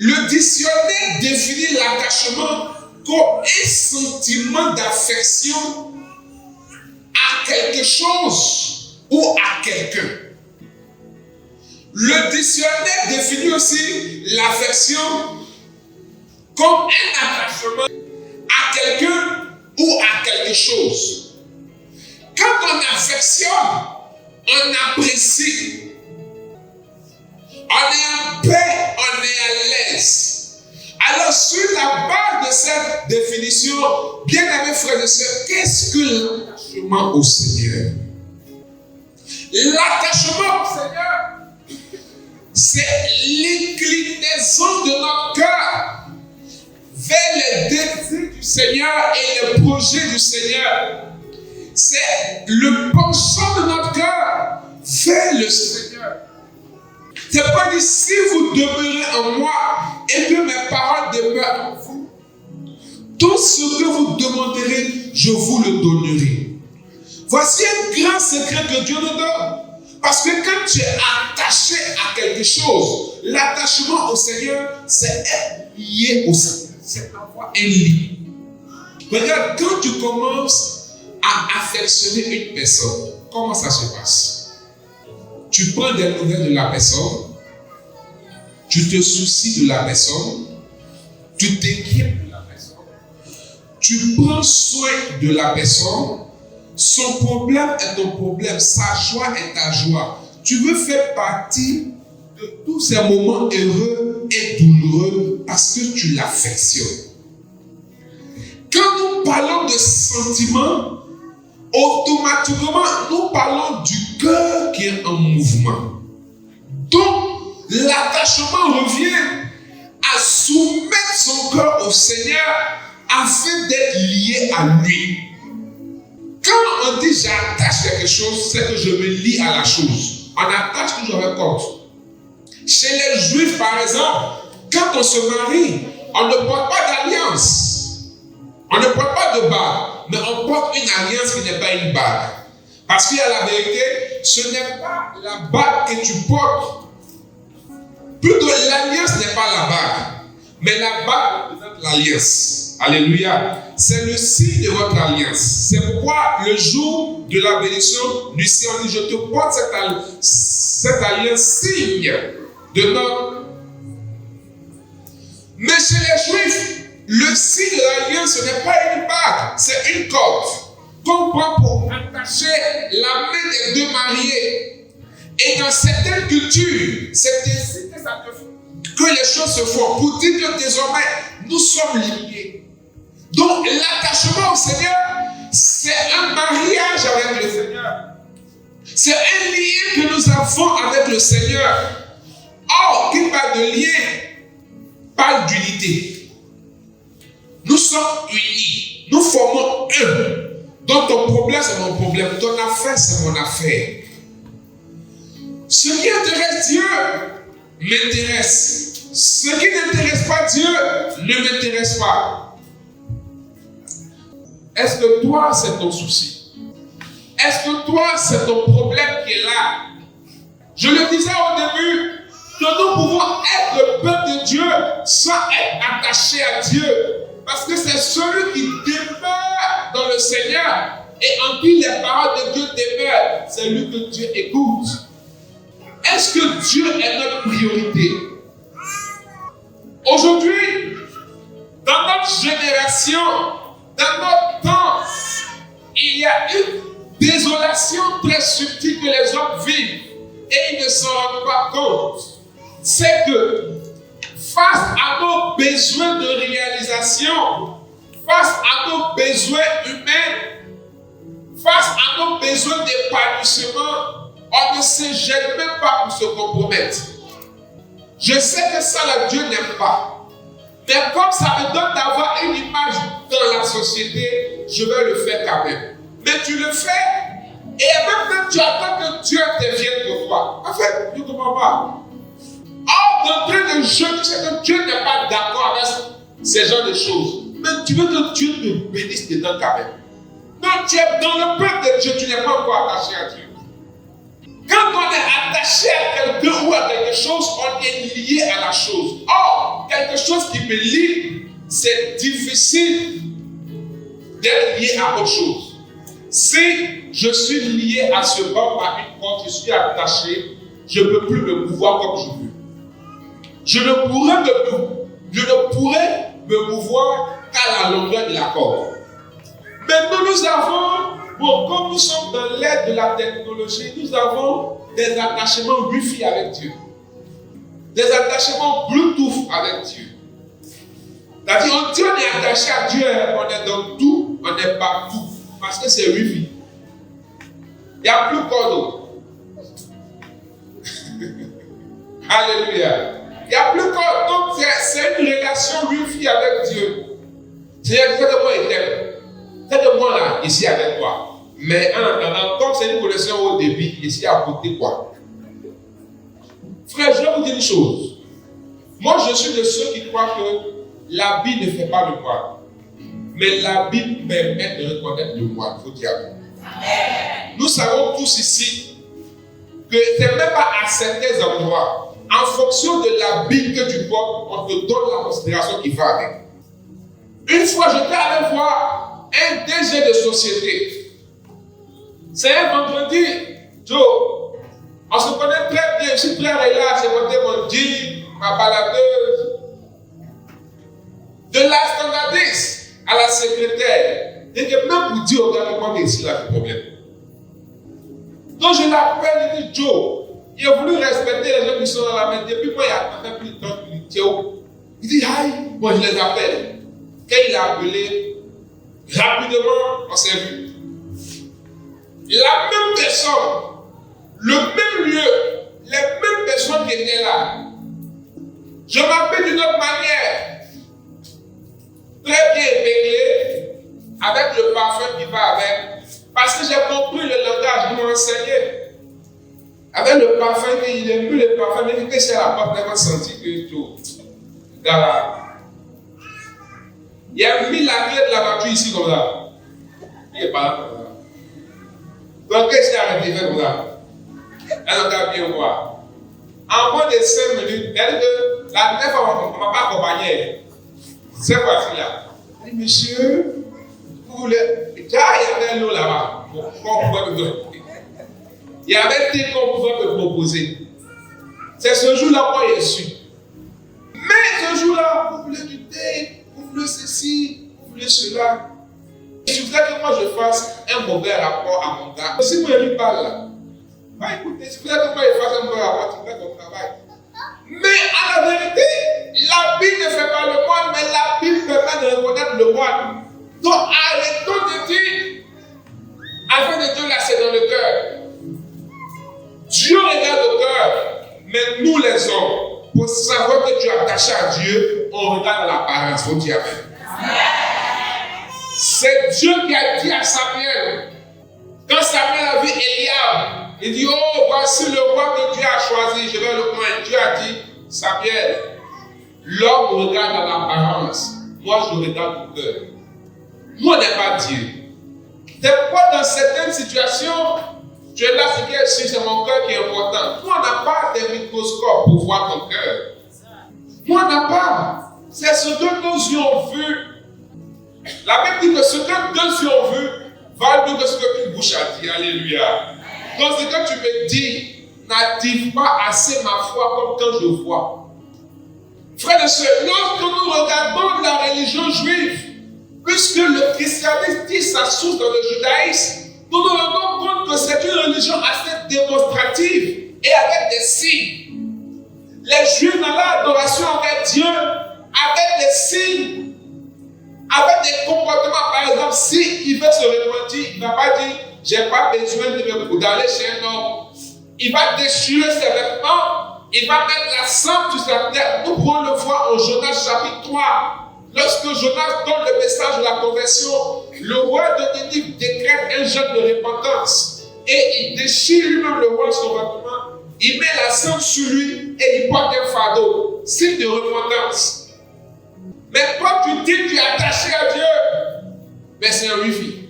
Le dictionnaire définit l'attachement comme un sentiment d'affection à quelque chose ou à quelqu'un. Le dictionnaire définit aussi l'affection comme un attachement à quelqu'un ou à quelque chose. Quand on affectionne, on apprécie, on est en paix, on est à l'aise. Alors, sur la base de cette définition, bien-aimés frères et sœurs, qu'est-ce que l'attachement au Seigneur? L'attachement au Seigneur, c'est l'inclinaison de notre cœur vers les désirs du Seigneur et les projets du Seigneur. C'est le penchant de notre cœur vers le Seigneur. C'est pas dit si vous demeurez en moi et que mes paroles demeurent en vous, tout ce que vous demanderez, je vous le donnerai. Voici un grand secret que Dieu nous donne. Parce que quand tu es attaché à quelque chose, l'attachement au Seigneur, c'est être lié au Seigneur. C'est avoir un lien. Regarde, quand tu commences à affectionner une personne, comment ça se passe? Tu prends des nouvelles de la personne, tu te soucies de la personne, tu t'inquiètes de la personne, tu prends soin de la personne, son problème est ton problème, sa joie est ta joie. Tu veux faire partie de tous ces moments heureux et douloureux parce que tu l'affectionnes. Quand nous parlons de sentiments, automatiquement, nous parlons du cœur qui est en mouvement. Donc, l'attachement revient à soumettre son cœur au Seigneur afin d'être lié à lui. Quand on dit j'attache quelque chose, c'est que je me lie à la chose. On attache toujours un compte. Chez les Juifs, par exemple, quand on se marie, on ne porte pas d'alliance. On ne porte pas de bague. Mais on porte une alliance qui n'est pas une bague. Parce qu'il y a la vérité, ce n'est pas la bague que tu portes. Plutôt, l'alliance n'est pas la bague. Mais la bague représente l'alliance. Alléluia. C'est le signe de votre alliance. C'est pourquoi le jour de la bénédiction du Seigneur dit, je te porte cette alliance signe de notre. Mais chez les Juifs, le signe de l'alliance, ce n'est pas une bague, c'est une corde qu'on prend pour attacher la main des deux mariés. Et dans certaines cultures, c'est ainsi que les choses se font pour dire que désormais, nous sommes liés. Donc, l'attachement au Seigneur, c'est un mariage avec le Seigneur. C'est un lien que nous avons avec le Seigneur. Or, qui parle de lien, parle d'unité. Nous sommes unis. Nous formons un. Donc ton problème, c'est mon problème. Ton affaire, c'est mon affaire. Ce qui intéresse Dieu m'intéresse. Ce qui n'intéresse pas Dieu ne m'intéresse pas. Est-ce que toi, c'est ton souci? Est-ce que toi, c'est ton problème qui est là? Je le disais au début, que nous pouvons être le peuple de Dieu sans être attaché à Dieu. Parce que c'est celui qui demeure dans le Seigneur et en qui les paroles de Dieu demeurent. C'est lui que Dieu écoute. Est-ce que Dieu est notre priorité? Aujourd'hui, dans notre génération, dans notre temps, il y a une désolation très subtile que les hommes vivent et ils ne s'en rendent pas compte. C'est que face à nos besoins de réalisation, face à nos besoins humains, face à nos besoins d'épanouissement, on ne se gêne même pas pour se compromettre. Je sais que ça, Dieu n'aime pas. Mais comme ça me donne d'avoir une image dans la société, je vais le faire quand même. Mais tu le fais, et même quand tu attends que Dieu intervienne pour toi. En fait, tu ne comprends pas. Or, d'entrée de jeu, tu sais que Dieu n'est pas d'accord avec ces genres de choses. Mais tu veux que Dieu te bénisse dedans quand même. Donc, tu es dans le peuple de Dieu, tu n'es pas encore attaché à Dieu. Quand on est attaché à quelqu'un ou à quelque chose, on est lié à la chose. Or, quelque chose qui me lie, c'est difficile d'être lié à autre chose. Si je suis lié à ce banc par une corde, je suis attaché, je ne peux plus me mouvoir comme je veux. Je ne pourrais me mouvoir qu'à la longueur de la corde. Maintenant, nous avons, comme nous sommes dans l'ère de la technologie, nous avons des attachements Wi-Fi avec Dieu. Des attachements Bluetooth avec Dieu. C'est-à-dire, on dit on est attaché à Dieu, on est dans tout, on est partout. Parce que c'est Wi-Fi. Il n'y a plus corde. Alléluia. Il n'y a plus corde. Donc, c'est une relation Wi-Fi avec Dieu. C'est-à-dire, fais de moi éternel. Fais de moi là, ici avec toi. Mais en attendant, comme c'est une connexion au débit, ici à côté, quoi. Frère, je vais vous dire une chose. Moi, je suis de ceux qui croient que l'habit ne fait pas le moine. Mais l'habit permet de reconnaître le moine. Il faut dire. Nous savons tous ici que ce n'est même pas à certains endroits. En fonction de l'habit que tu portes, on te donne la considération qui va avec. Une fois, j'étais allé voir un DG de société. C'est un vendredi. Joe, on se connaît très bien. Je suis frère et là, j'ai monté mon jean, ma baladeuse. De la standardiste à la secrétaire. Et que même pour dire au gars que moi, ici, là, c'est problème. Donc je l'appelle, il dit Joe, il a voulu respecter les gens qui sont dans la main. Depuis moi, il attendait plus de temps qu'il dit il dit aïe, moi je les appelle. Quand il a appelé, rapidement, on s'est vu. La même personne, le même lieu, les mêmes personnes qui étaient là. Je m'appelle d'une autre manière. Très bien épinglé, avec le parfum qui va avec. Parce que j'ai compris le langage, je m'ai enseigné. Avec le parfum, il aime plus le parfum, mais que c'est la porte, vraiment senti que tout. Il a mis la clé de la voiture ici comme ça. Il est pas là comme ça. Donc qu'est-ce qu'il a arrêté de faire comme ça? Elle a bien voir. En moins de 5 minutes, elle dit que la dernière fois, on ne m'a pas accompagné. Cette fois-ci-là. Elle dit, monsieur, vous voulez. Il y avait l'eau là-bas. Il y avait des qu'on pouvait me proposer. C'est ce jour-là moi j'ai su. Mais ce jour-là, vous voulez du thé, vous voulez ceci, vous voulez cela. Il faudrait que moi je fasse un mauvais rapport à mon gars. Si moi je lui parle là, va écouter, il faudrait que moi je fasse un mauvais rapport, tu fais ton travail. Mais à la vérité, la Bible ne fait pas le moine, mais la Bible permet de reconnaître le moine. Donc arrêtons de dire, afin de Dieu là c'est dans le cœur. Dieu regarde le cœur, mais nous les hommes, pour savoir que tu es attaché à Dieu, on regarde l'apparence. Faut dire amen. C'est Dieu qui a dit à Samuel, quand Samuel a vu Eliab, il dit, oh, voici le roi que Dieu a choisi, je vais le prendre. Dieu a dit, Samuel, l'homme regarde à l'apparence, moi je regarde le cœur. Moi, on n'est pas Dieu. C'est pourquoi dans certaines situations, tu es là, c'est mon cœur qui est important. Moi, on n'a pas de microscope pour voir ton cœur. Moi, on n'a pas. C'est ce que nos yeux ont vu. La Bible dit que ce que deux yeux ont vu va mieux que ce que une bouche a dit. Alléluia. Donc, ce que tu me dis n'active pas assez ma foi comme quand je vois. Frères et sœurs, lorsque nous regardons la religion juive, puisque le christianisme dit sa source dans le judaïsme, nous nous rendons compte que c'est une religion assez démonstrative et avec des signes. Les Juifs dans l'adoration avec Dieu, avec des signes, avec des comportements. Par exemple, s'il veut se repentir, il ne va pas dire « j'ai pas besoin d'aller chez un homme ». Il va déchirer ses vêtements, il va mettre la cendre sur sa tête. Nous pouvons le voir en Jonas chapitre 3. Lorsque Jonas donne le message de la conversion, le roi de Ninive décrète un jeûne de repentance. Et il déchire lui-même le roi son vêtement, il met la cendre sur lui et il porte un fardeau, signe de repentance. Mais toi tu dis que tu es attaché à Dieu, mais c'est un Wi-Fi.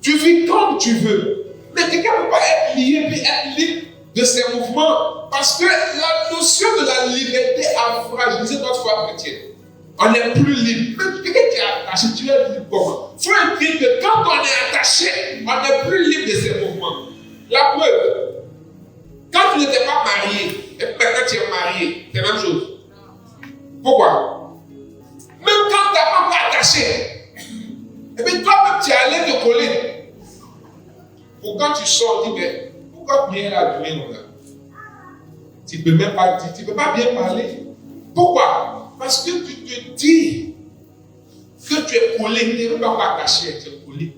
Tu vis comme tu veux. Mais quelqu'un ne peut pas être lié puis être libre. de ces mouvements. Parce que la notion de la liberté a fragilisé notre foi chrétienne. On n'est plus libre. Même quelqu'un qui est attaché, tu es libre comment? Il faut dire que quand on est attaché, on n'est plus libre de ces mouvements. La preuve, quand tu n'étais pas marié, et maintenant tu es marié, c'est la même chose. Pourquoi? Même quand tu n'es pas encore attaché, et puis toi-même tu es allé te coller. Pour quand tu sors, tu dis, mais pourquoi bien la durée comme ça? Tu ne peux même pas dire, tu ne peux pas bien parler. Pourquoi? Parce que tu te dis que tu es collé, tu n'es même pas attaché, tu es collé.